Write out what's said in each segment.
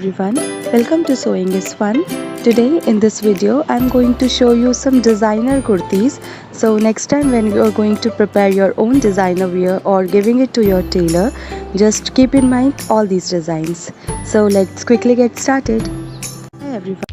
everyone, welcome to Sewing is Fun. Today in this video I'm going to show you some designer kurtis. So next time when you are going to prepare your own designer wear or giving it to your tailor, just keep in mind all these designs. So let's quickly get started. Hi everyone.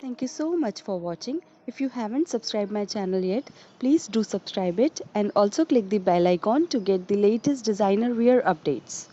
Thank you so much for watching. If you haven't subscribed my channel yet, please do subscribe it and also click the bell icon to get the latest designer wear updates.